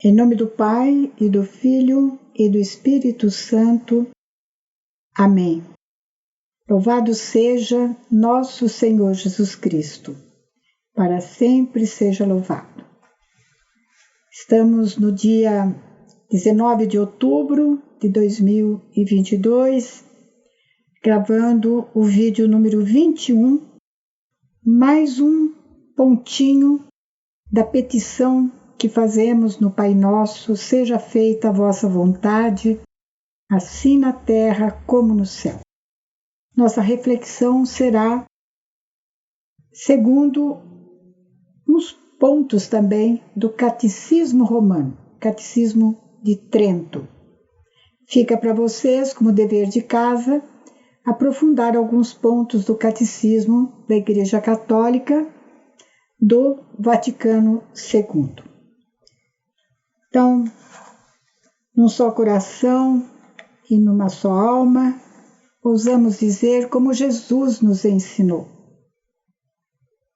Em nome do Pai, e do Filho, e do Espírito Santo. Amém. Louvado seja nosso Senhor Jesus Cristo. Para sempre seja louvado. Estamos no dia 19 de outubro de 2022, gravando o vídeo número 21, mais um pontinho da petição que fazemos no Pai Nosso: seja feita a vossa vontade, assim na terra como no céu. Nossa reflexão será segundo uns pontos também do Catecismo Romano, Catecismo de Trento. Fica para vocês, como dever de casa, aprofundar alguns pontos do Catecismo da Igreja Católica do Vaticano II. Então, num só coração e numa só alma, ousamos dizer como Jesus nos ensinou: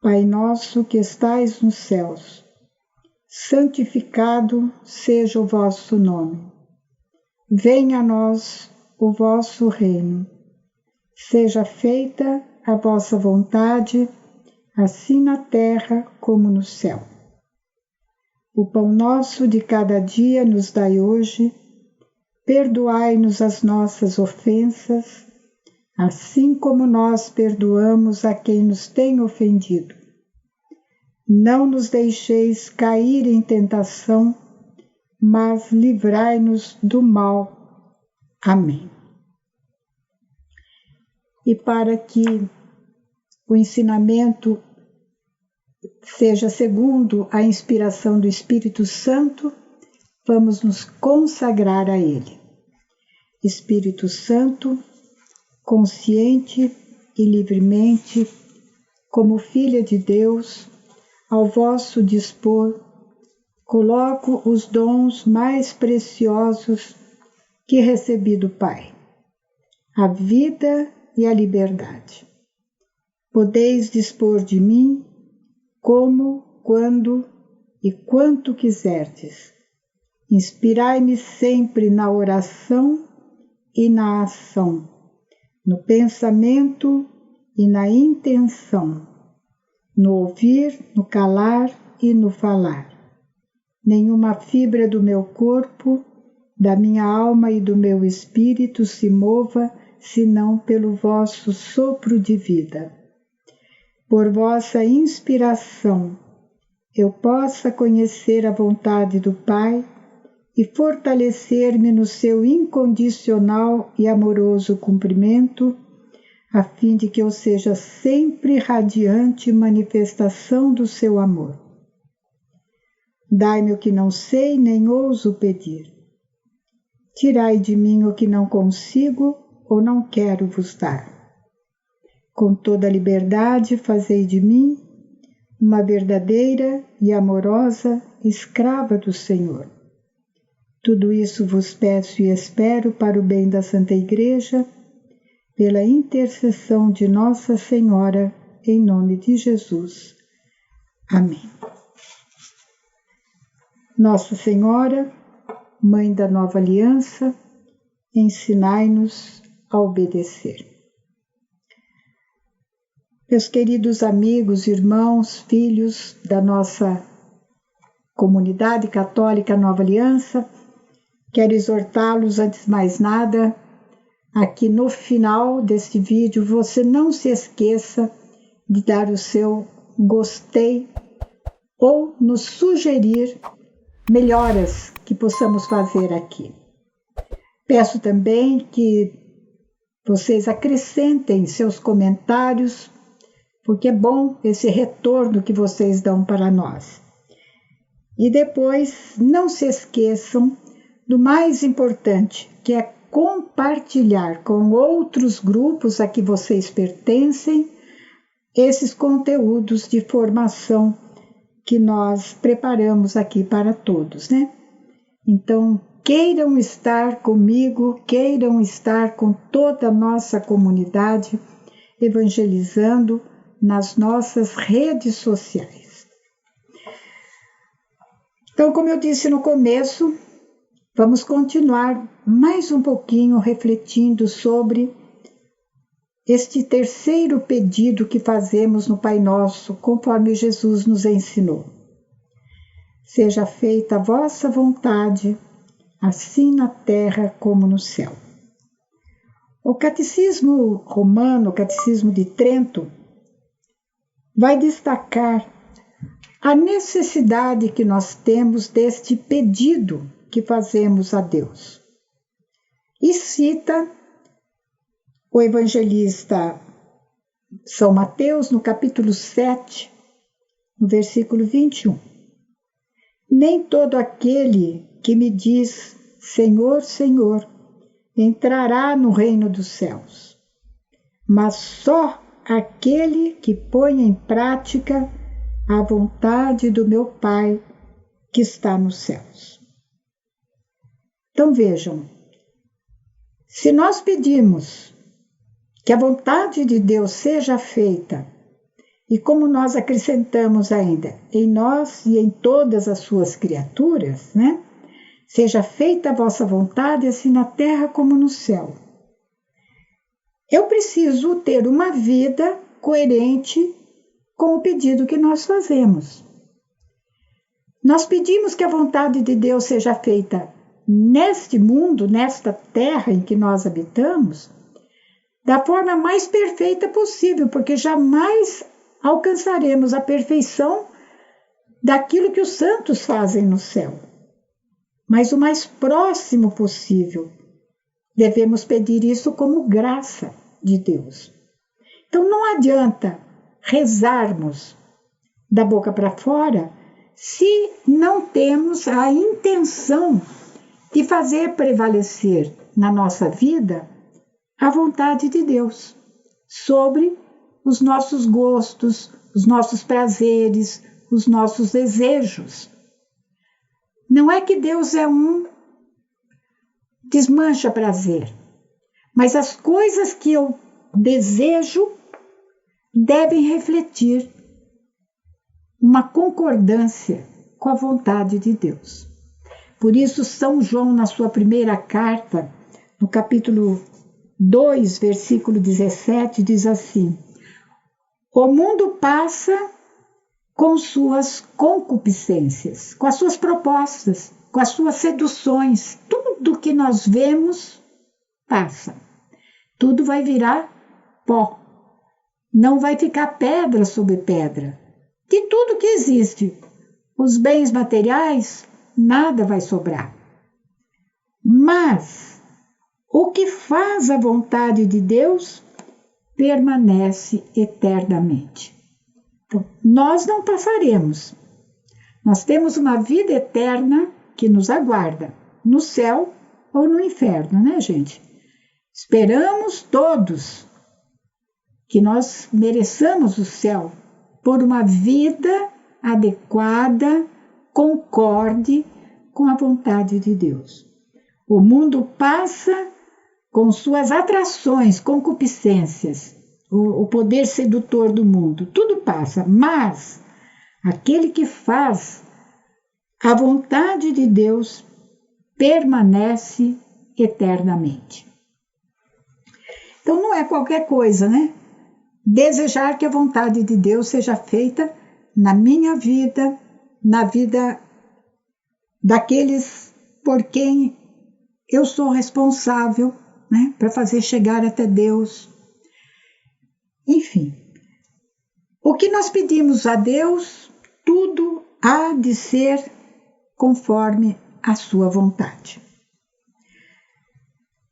Pai nosso que estais nos céus, santificado seja o vosso nome. Venha a nós o vosso reino. Seja feita a vossa vontade, assim na terra como no céu. O pão nosso de cada dia nos dai hoje. Perdoai-nos as nossas ofensas, assim como nós perdoamos a quem nos tem ofendido. Não nos deixeis cair em tentação, mas livrai-nos do mal. Amém. E para que o ensinamento seja segundo a inspiração do Espírito Santo, vamos nos consagrar a Ele. Espírito Santo, consciente e livremente, como filha de Deus, ao vosso dispor, coloco os dons mais preciosos que recebi do Pai, a vida e a liberdade. Podeis dispor de mim como, quando e quanto quiserdes. Inspirai-me sempre na oração e na ação, no pensamento e na intenção, no ouvir, no calar e no falar. Nenhuma fibra do meu corpo, da minha alma e do meu espírito se mova, senão pelo vosso sopro de vida. Por vossa inspiração, eu possa conhecer a vontade do Pai e fortalecer-me no seu incondicional e amoroso cumprimento, a fim de que eu seja sempre radiante manifestação do seu amor. Dai-me o que não sei nem ouso pedir. Tirai de mim o que não consigo ou não quero vos dar. Com toda a liberdade, fazei de mim uma verdadeira e amorosa escrava do Senhor. Tudo isso vos peço e espero para o bem da Santa Igreja, pela intercessão de Nossa Senhora, em nome de Jesus. Amém. Nossa Senhora, Mãe da Nova Aliança, ensinai-nos a obedecer. Meus queridos amigos, irmãos, filhos da nossa comunidade católica Nova Aliança, quero exortá-los, antes de mais nada, aqui no final deste vídeo, você não se esqueça de dar o seu gostei ou nos sugerir melhoras que possamos fazer aqui. Peço também que vocês acrescentem seus comentários, porque é bom esse retorno que vocês dão para nós. E depois, não se esqueçam do mais importante, que é compartilhar com outros grupos a que vocês pertencem esses conteúdos de formação que nós preparamos aqui para todos, né? Então, queiram estar comigo, queiram estar com toda a nossa comunidade, evangelizando nas nossas redes sociais. Então, como eu disse no começo, vamos continuar mais um pouquinho refletindo sobre este terceiro pedido que fazemos no Pai Nosso, conforme Jesus nos ensinou. Seja feita a vossa vontade, assim na terra como no céu. O Catecismo Romano, o Catecismo de Trento, vai destacar a necessidade que nós temos deste pedido que fazemos a Deus. E cita o evangelista São Mateus, no capítulo 7, no versículo 21. Nem todo aquele que me diz Senhor, Senhor, entrará no reino dos céus, mas só aquele que põe em prática a vontade do meu Pai que está nos céus. Então vejam, se nós pedimos que a vontade de Deus seja feita, e como nós acrescentamos ainda, em nós e em todas as suas criaturas, né? Seja feita a vossa vontade, assim na terra como no céu. Eu preciso ter uma vida coerente com o pedido que nós fazemos. Nós pedimos que a vontade de Deus seja feita neste mundo, nesta terra em que nós habitamos, da forma mais perfeita possível, porque jamais alcançaremos a perfeição daquilo que os santos fazem no céu. Mas o mais próximo possível. Devemos pedir isso como graça de Deus. Então não adianta rezarmos da boca para fora se não temos a intenção de fazer prevalecer na nossa vida a vontade de Deus sobre os nossos gostos, os nossos prazeres, os nossos desejos. Não é que Deus é um desmancha prazer, mas as coisas que eu desejo devem refletir uma concordância com a vontade de Deus. Por isso, São João, na sua primeira carta, no capítulo 2, versículo 17, diz assim: o mundo passa com suas concupiscências, com as suas propostas, com as suas seduções. Tudo que nós vemos passa. Tudo vai virar pó. Não vai ficar pedra sobre pedra. De tudo que existe, os bens materiais, nada vai sobrar. Mas o que faz a vontade de Deus permanece eternamente. Então, nós não passaremos. Nós temos uma vida eterna que nos aguarda, no céu ou no inferno, né, gente? Esperamos todos que nós mereçamos o céu por uma vida adequada, concorde com a vontade de Deus. O mundo passa com suas atrações, concupiscências, o poder sedutor do mundo, tudo passa, mas aquele que faz a vontade de Deus permanece eternamente. Então não é qualquer coisa, né? Desejar que a vontade de Deus seja feita na minha vida, na vida daqueles por quem eu sou responsável, né, para fazer chegar até Deus. Enfim, o que nós pedimos a Deus, tudo há de ser conforme a sua vontade.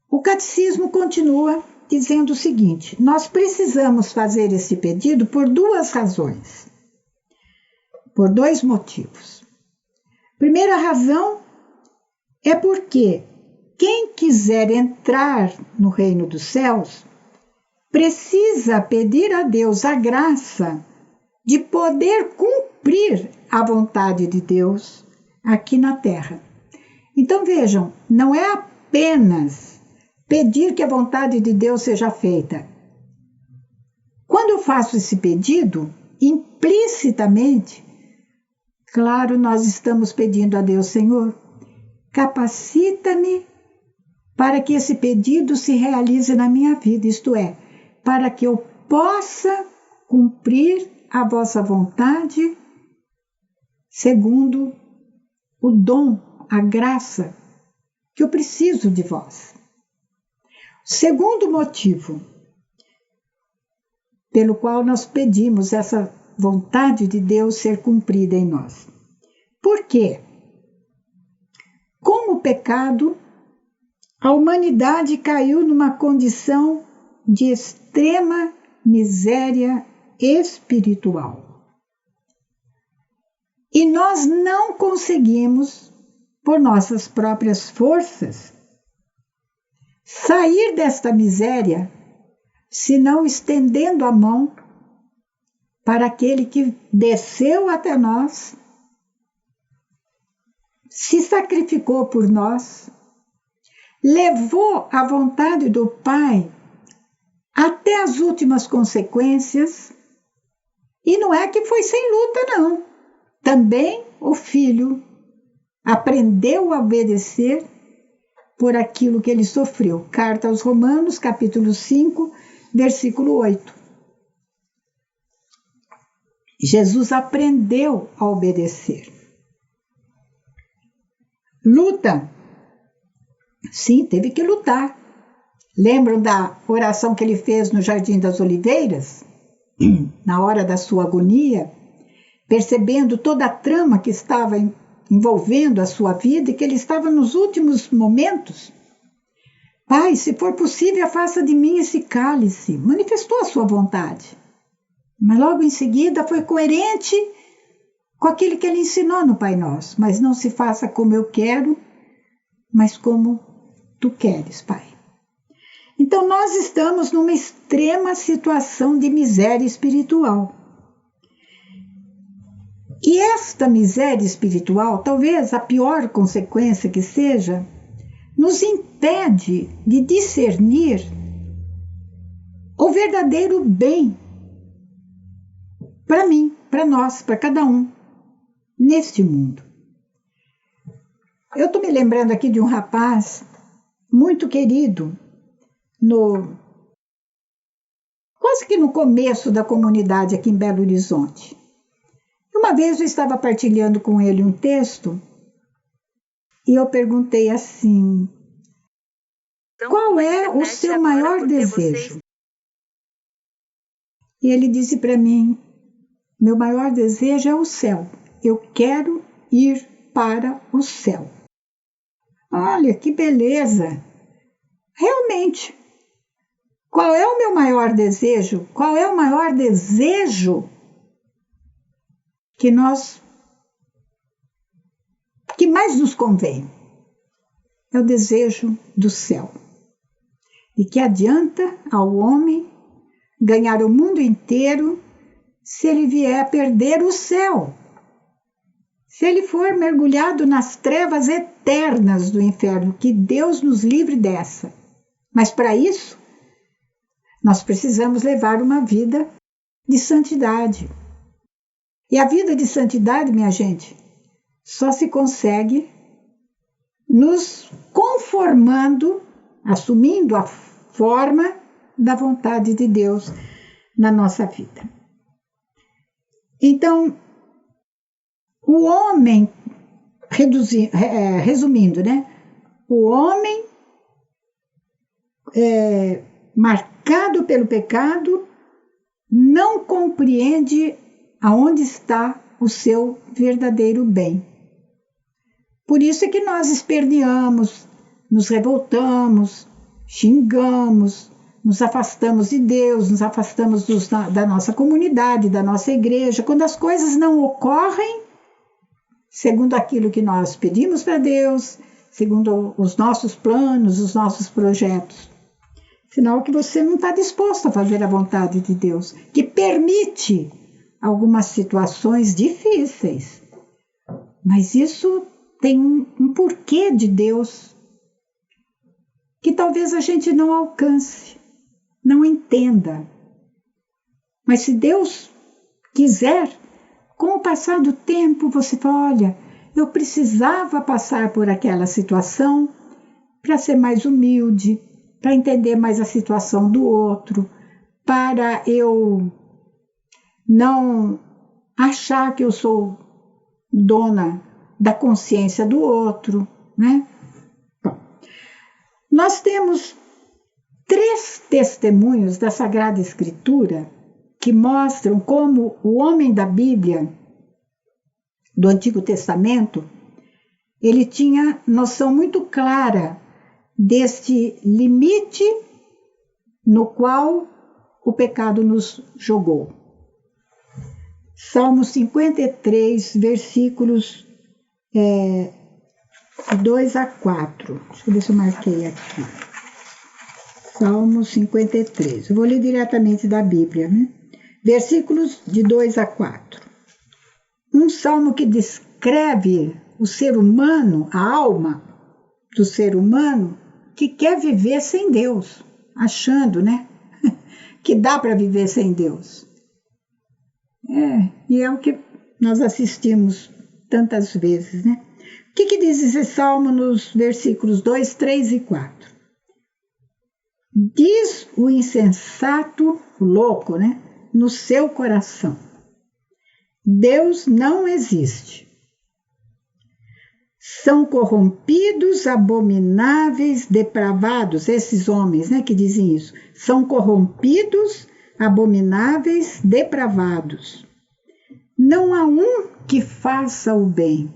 O catecismo continua dizendo o seguinte: nós precisamos fazer esse pedido por duas razões, por dois motivos. Primeira razão é porque quem quiser entrar no reino dos céus precisa pedir a Deus a graça de poder cumprir a vontade de Deus aqui na terra. Então vejam, não é apenas pedir que a vontade de Deus seja feita. Quando eu faço esse pedido, implicitamente, Claro, nós estamos pedindo a Deus, Senhor, capacita-me para que esse pedido se realize na minha vida, isto é, para que eu possa cumprir a vossa vontade segundo o dom, a graça que eu preciso de vós. Segundo motivo pelo qual nós pedimos essa vontade de Deus ser cumprida em nós. Por quê? Com o pecado, a humanidade caiu numa condição de extrema miséria espiritual. E nós não conseguimos, por nossas próprias forças, sair desta miséria, senão estendendo a mão para aquele que desceu até nós, se sacrificou por nós, levou a vontade do Pai até as últimas consequências, e não é que foi sem luta, não. Também o Filho aprendeu a obedecer por aquilo que ele sofreu. Carta aos Romanos, capítulo 5, versículo 8. Jesus aprendeu a obedecer. Luta. Sim, teve que lutar. Lembram da oração que ele fez no Jardim das Oliveiras? Na hora da sua agonia, percebendo toda a trama que estava envolvendo a sua vida e que ele estava nos últimos momentos. Pai, se for possível, afasta de mim esse cálice. Manifestou a sua vontade. Mas logo em seguida foi coerente com aquilo que ele ensinou no Pai Nosso. Mas não se faça como eu quero, mas como tu queres, Pai. Então nós estamos numa extrema situação de miséria espiritual. E esta miséria espiritual, talvez a pior consequência que seja, nos impede de discernir o verdadeiro bem para mim, para nós, para cada um, neste mundo. Eu estou me lembrando aqui de um rapaz muito querido, quase que no começo da comunidade aqui em Belo Horizonte. Uma vez eu estava partilhando com ele um texto e eu perguntei assim: qual é o seu maior desejo? E ele disse para mim: meu maior desejo é o céu. Eu quero ir para o céu. Olha, que beleza! Realmente, qual é o meu maior desejo? Qual é o maior desejo que mais nos convém? É o desejo do céu. E que adianta ao homem ganhar o mundo inteiro se ele vier a perder o céu? Se ele for mergulhado nas trevas eternas do inferno, que Deus nos livre dessa. Mas para isso, nós precisamos levar uma vida de santidade. E a vida de santidade, minha gente, só se consegue nos conformando, assumindo a forma da vontade de Deus na nossa vida. Então, o homem, resumindo, né? O homem marcado pelo pecado não compreende aonde está o seu verdadeiro bem. Por isso é que nós esperneamos, nos revoltamos, xingamos, nos afastamos de Deus, nos afastamos da nossa comunidade, da nossa igreja, quando as coisas não ocorrem segundo aquilo que nós pedimos para Deus, segundo os nossos planos, os nossos projetos. Sinal que você não está disposto a fazer a vontade de Deus, que permite algumas situações difíceis. Mas isso tem um porquê de Deus que talvez a gente não alcance, não entenda. Mas se Deus quiser, Com o passar do tempo, você fala, olha, eu precisava passar por aquela situação para ser mais humilde, para entender mais a situação do outro, para eu não achar que eu sou dona da consciência do outro, né? Bom, nós temos 3 testemunhos da Sagrada Escritura que mostram como o homem da Bíblia, do Antigo Testamento, ele tinha noção muito clara deste limite no qual o pecado nos jogou. Salmo 53, versículos 2 a 4. Deixa eu ver se eu marquei aqui. Salmo 53. Eu vou ler diretamente da Bíblia, né? Versículos de 2 a 4. Um salmo que descreve o ser humano, a alma do ser humano, que quer viver sem Deus, achando, né, que dá para viver sem Deus. E é o que nós assistimos tantas vezes, né? O que diz esse salmo nos versículos 2, 3 e 4? Diz o insensato, o louco, né, no seu coração: Deus não existe. São corrompidos, abomináveis, depravados, esses homens, né, que dizem isso. São corrompidos, abomináveis, depravados. Não há um que faça o bem.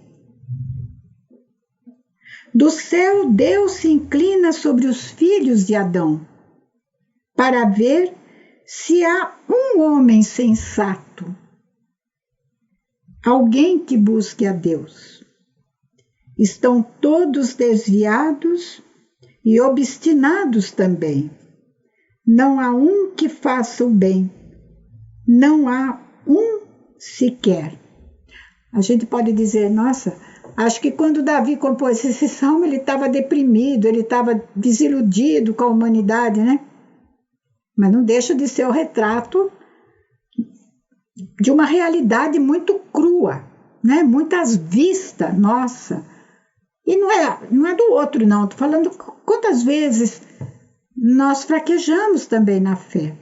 Do céu, Deus se inclina sobre os filhos de Adão, para ver se há um homem sensato, alguém que busque a Deus. Estão todos desviados e obstinados também. Não há um que faça o bem, não há um sequer. A gente pode dizer, nossa, acho que quando Davi compôs esse salmo, ele estava deprimido, ele estava desiludido com a humanidade, né? Mas não deixa de ser o retrato de uma realidade muito crua, né? Muitas vistas, nossa. E não é do outro, não. Estou falando quantas vezes nós fraquejamos também na fé.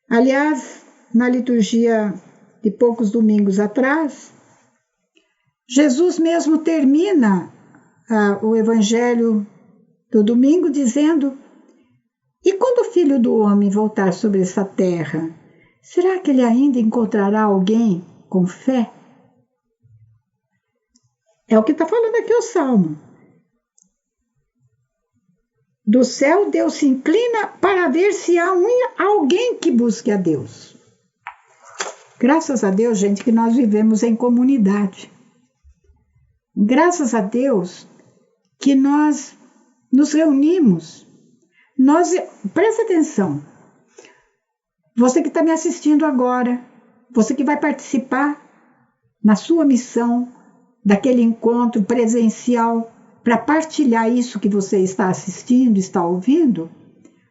Aliás, na liturgia de poucos domingos atrás, Jesus mesmo termina o evangelho do domingo dizendo: e quando o Filho do Homem voltar sobre essa terra, será que ele ainda encontrará alguém com fé? É o que está falando aqui o Salmo. Do céu, Deus se inclina para ver se há alguém que busque a Deus. Graças a Deus, gente, que nós vivemos em comunidade. Graças a Deus que nós nos reunimos. Presta atenção. Você que está me assistindo agora, você que vai participar na sua missão, daquele encontro presencial, para partilhar isso que você está assistindo, está ouvindo,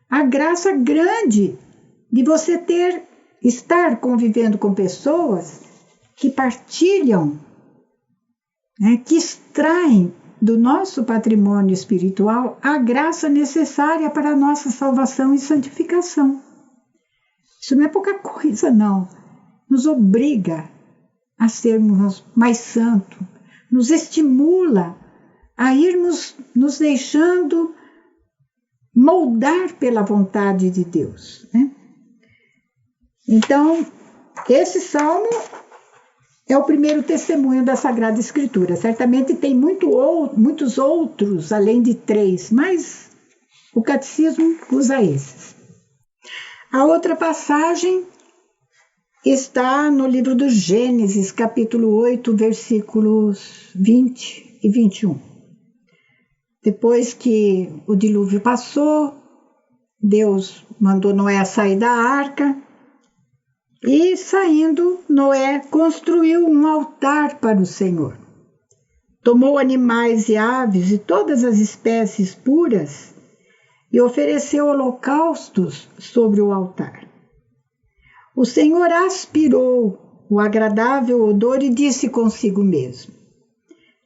a graça grande de você estar convivendo com pessoas que partilham, né, que extraem do nosso patrimônio espiritual a graça necessária para a nossa salvação e santificação. Isso não é pouca coisa, não. Nos obriga a sermos mais santos, nos estimula a irmos nos deixando moldar pela vontade de Deus, né? Então, esse salmo é o primeiro testemunho da Sagrada Escritura. Certamente tem muitos outros, além de 3, mas o catecismo usa esses. A outra passagem está no livro do Gênesis, capítulo 8, versículos 20 e 21. Depois que o dilúvio passou, Deus mandou Noé sair da arca e, saindo, Noé construiu um altar para o Senhor. Tomou animais e aves e todas as espécies puras e ofereceu holocaustos sobre o altar. O Senhor aspirou o agradável odor e disse consigo mesmo: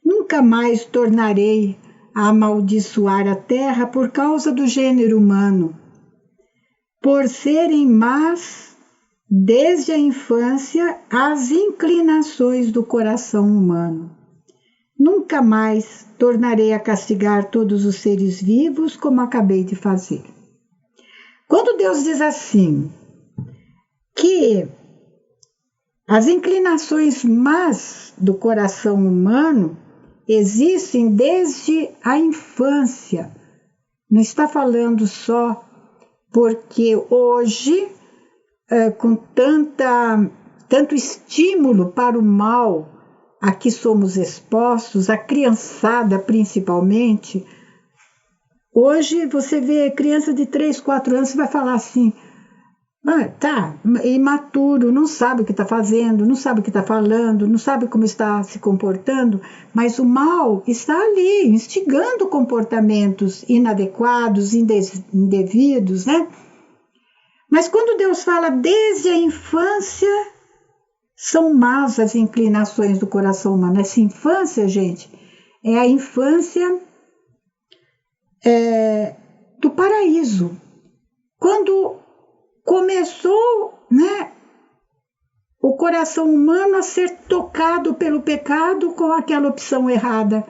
nunca mais tornarei a amaldiçoar a terra por causa do gênero humano, por serem más desde a infância as inclinações do coração humano. Nunca mais tornarei a castigar todos os seres vivos como acabei de fazer. Quando Deus diz assim, que as inclinações más do coração humano existem desde a infância, não está falando só porque hoje, com tanto estímulo para o mal a que somos expostos, a criançada principalmente. Hoje você vê criança de 3, 4 anos, você vai falar assim, tá, imaturo, não sabe o que está fazendo, não sabe o que está falando, não sabe como está se comportando, mas o mal está ali, instigando comportamentos inadequados, indevidos, né? Mas quando Deus fala desde a infância, são más as inclinações do coração humano. Essa infância, gente, é a infância do paraíso. Quando começou, né, o coração humano a ser tocado pelo pecado com aquela opção errada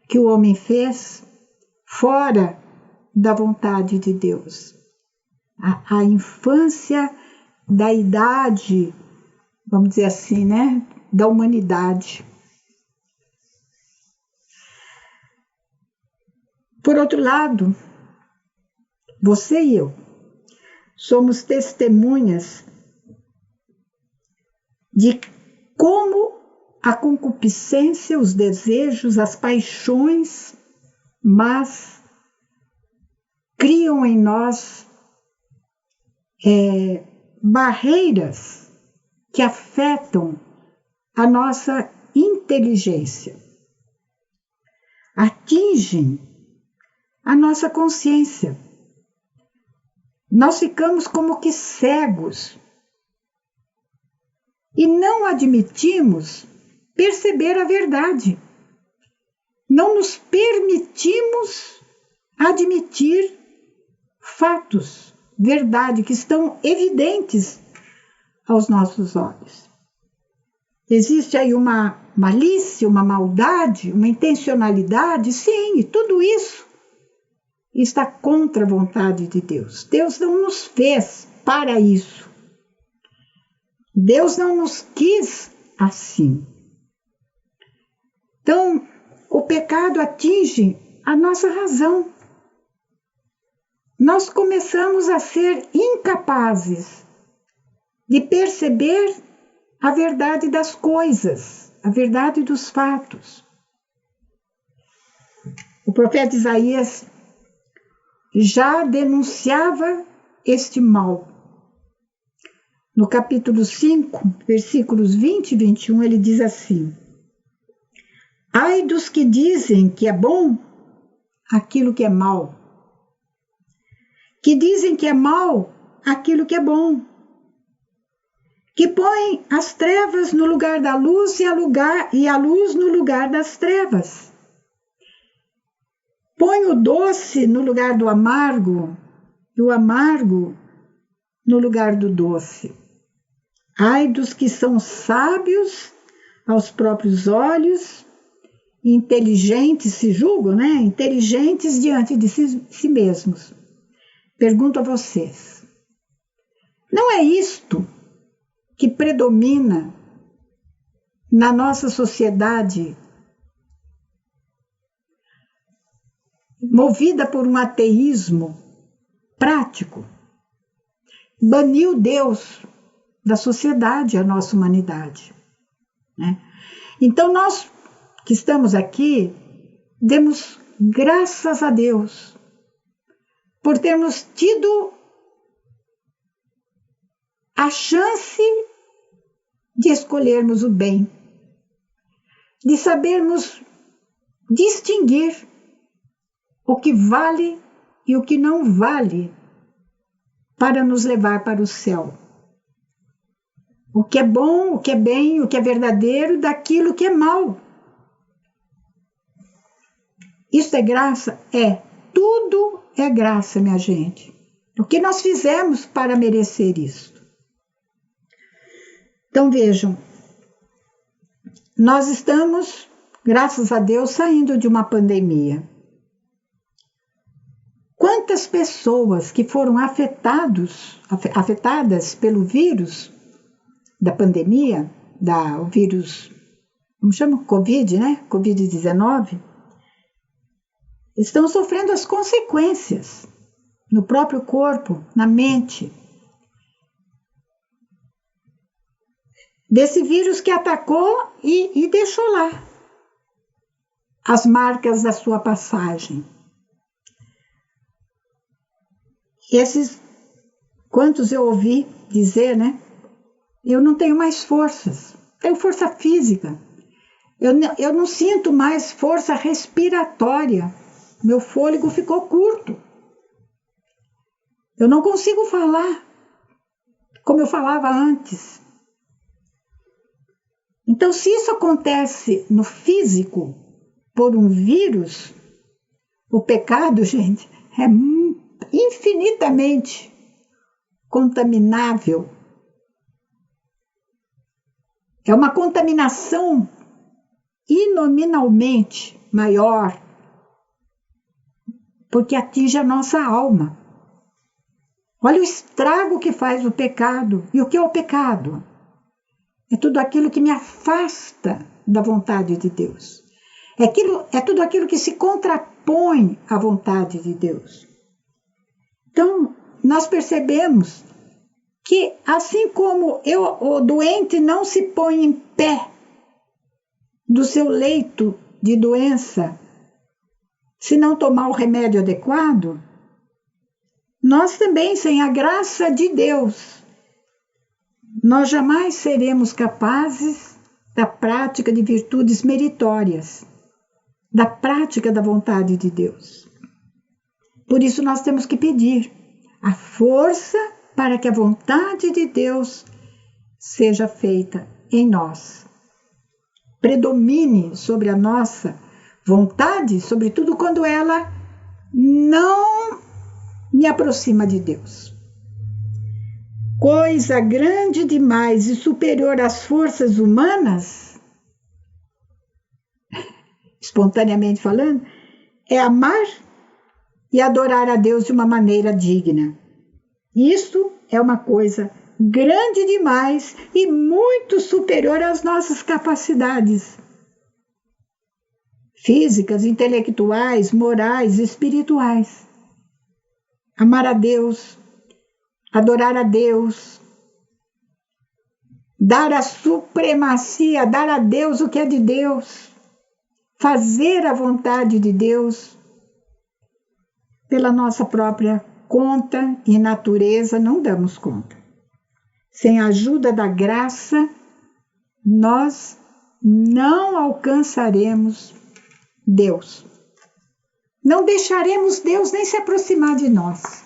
que o homem fez, fora da vontade de Deus. A infância da idade, vamos dizer assim, né, da humanidade. Por outro lado, você e eu somos testemunhas de como a concupiscência, os desejos, as paixões, mas criam em nós barreiras que afetam a nossa inteligência, atingem a nossa consciência. Nós ficamos como que cegos e não admitimos perceber a verdade. Não nos permitimos admitir fatos, verdade, que estão evidentes aos nossos olhos. Existe aí uma malícia, uma maldade, uma intencionalidade, sim, e tudo isso está contra a vontade de Deus. Deus não nos fez para isso. Deus não nos quis assim. Então, o pecado atinge a nossa razão. Nós começamos a ser incapazes de perceber a verdade das coisas, a verdade dos fatos. O profeta Isaías já denunciava este mal. No capítulo 5, versículos 20 e 21, ele diz assim: ai dos que dizem que é bom aquilo que é mal, que dizem que é mal aquilo que é bom, que põem as trevas no lugar da luz e a luz no lugar das trevas. Põe o doce no lugar do amargo e o amargo no lugar do doce. Ai dos que são sábios aos próprios olhos, inteligentes, se julgam, né? Inteligentes diante de si mesmos. Pergunto a vocês, não é isto que predomina na nossa sociedade, movida por um ateísmo prático? Baniu Deus da sociedade, a nossa humanidade, né? Então nós que estamos aqui, demos graças a Deus por termos tido a chance de escolhermos o bem, de sabermos distinguir o que vale e o que não vale para nos levar para o céu. o que é bom, o que é bem, o que é verdadeiro, daquilo que é mal. Isso é graça? É. Tudo é graça, minha gente. O que nós fizemos para merecer isso? Então vejam, nós estamos, graças a Deus, saindo de uma pandemia. Quantas pessoas que foram afetadas pelo vírus da pandemia, o vírus, como chama? Covid, né? Covid-19, estão sofrendo as consequências no próprio corpo, na mente, desse vírus que atacou e deixou lá as marcas da sua passagem. Quantos eu ouvi dizer, né? Eu não tenho mais forças, tenho força física, eu não sinto mais força respiratória, meu fôlego ficou curto, eu não consigo falar como eu falava antes. Então, se isso acontece no físico por um vírus, o pecado, gente, é infinitamente contaminável. É uma contaminação inominalmente maior, porque atinge a nossa alma. Olha o estrago que faz o pecado. E o que é o pecado? É tudo aquilo que me afasta da vontade de Deus. É tudo aquilo que se contrapõe à vontade de Deus. Então, nós percebemos que, assim como o doente não se põe em pé do seu leito de doença se não tomar o remédio adequado, nós também, sem a graça de Deus, nós jamais seremos capazes da prática de virtudes meritórias, da prática da vontade de Deus. Por isso nós temos que pedir a força para que a vontade de Deus seja feita em nós. Predomine sobre a nossa vontade, sobretudo quando ela não me aproxima de Deus. Coisa grande demais e superior às forças humanas, espontaneamente falando, é amar e adorar a Deus de uma maneira digna. Isso é uma coisa grande demais e muito superior às nossas capacidades físicas, intelectuais, morais, espirituais. Amar a Deus, adorar a Deus, dar a supremacia, dar a Deus o que é de Deus, fazer a vontade de Deus pela nossa própria conta e natureza, não damos conta. Sem a ajuda da graça, nós não alcançaremos Deus. Não deixaremos Deus nem se aproximar de nós.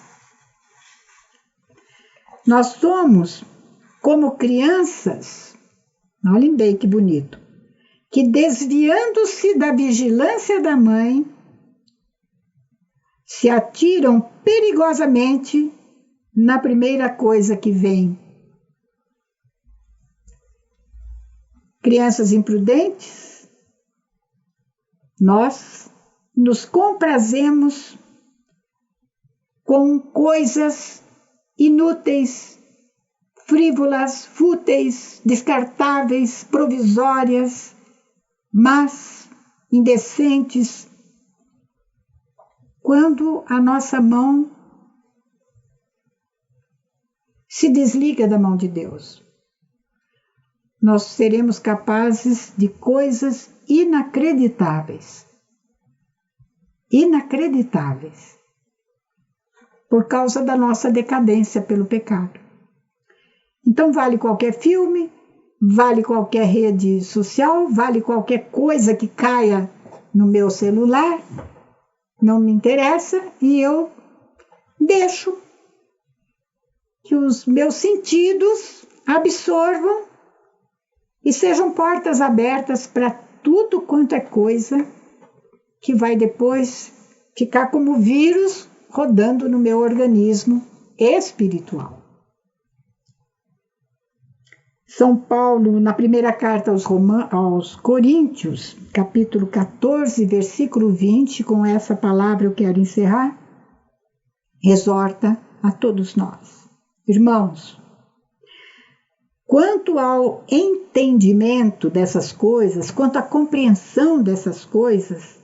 Nós somos como crianças, olhem bem que bonito, que desviando-se da vigilância da mãe, se atiram perigosamente na primeira coisa que vem. Crianças imprudentes, nós nos comprazemos com coisas inúteis, frívolas, fúteis, descartáveis, provisórias, mas indecentes, quando a nossa mão se desliga da mão de Deus. Nós seremos capazes de coisas inacreditáveis. Inacreditáveis. Por causa da nossa decadência pelo pecado. Então vale qualquer filme, vale qualquer rede social, vale qualquer coisa que caia no meu celular, não me interessa e eu deixo que os meus sentidos absorvam e sejam portas abertas para tudo quanto é coisa que vai depois ficar como vírus rodando no meu organismo espiritual. São Paulo, na primeira carta aos Coríntios, capítulo 14, versículo 20, com essa palavra eu quero encerrar, exorta a todos nós. Irmãos, quanto ao entendimento dessas coisas, quanto à compreensão dessas coisas,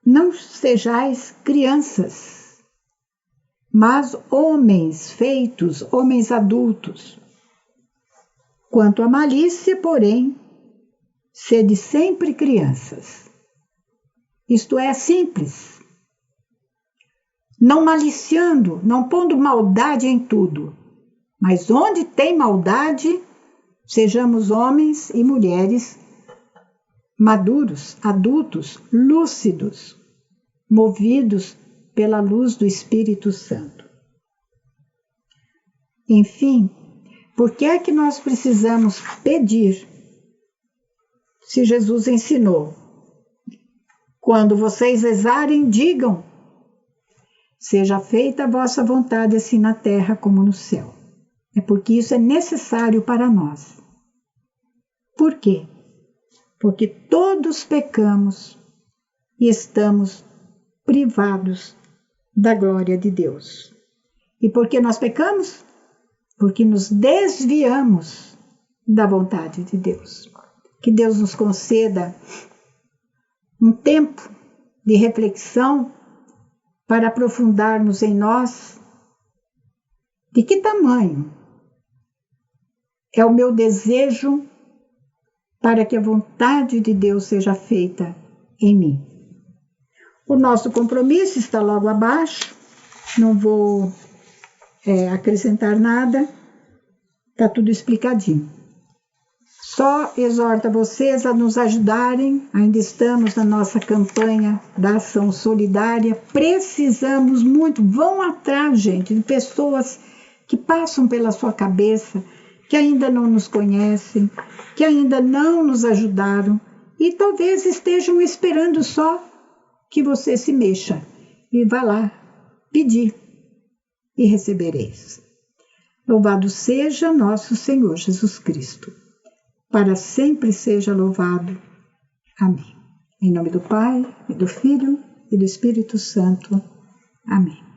não sejais crianças, mas homens feitos, homens adultos. Quanto à malícia, porém, sede sempre crianças. Isto é, simples. Não maliciando, não pondo maldade em tudo. Mas onde tem maldade, sejamos homens e mulheres maduros, adultos, lúcidos, movidos pela luz do Espírito Santo. Enfim, por que é que nós precisamos pedir? Se Jesus ensinou, quando vocês rezarem, digam, seja feita a vossa vontade assim na terra como no céu. É porque isso é necessário para nós. Por quê? Porque todos pecamos e estamos privados da glória de Deus. E por que nós pecamos? Porque nos desviamos da vontade de Deus. Que Deus nos conceda um tempo de reflexão para aprofundarmos em nós de que tamanho é o meu desejo para que a vontade de Deus seja feita em mim. O nosso compromisso está logo abaixo, não vou acrescentar nada, está tudo explicadinho. Só exorto vocês a nos ajudarem, ainda estamos na nossa campanha da ação solidária, precisamos muito, vão atrás, gente, de pessoas que passam pela sua cabeça, que ainda não nos conhecem, que ainda não nos ajudaram e talvez estejam esperando só que você se mexa e vá lá pedir e recebereis. Louvado seja nosso Senhor Jesus Cristo. Para sempre seja louvado. Amém. Em nome do Pai, e do Filho, e do Espírito Santo. Amém.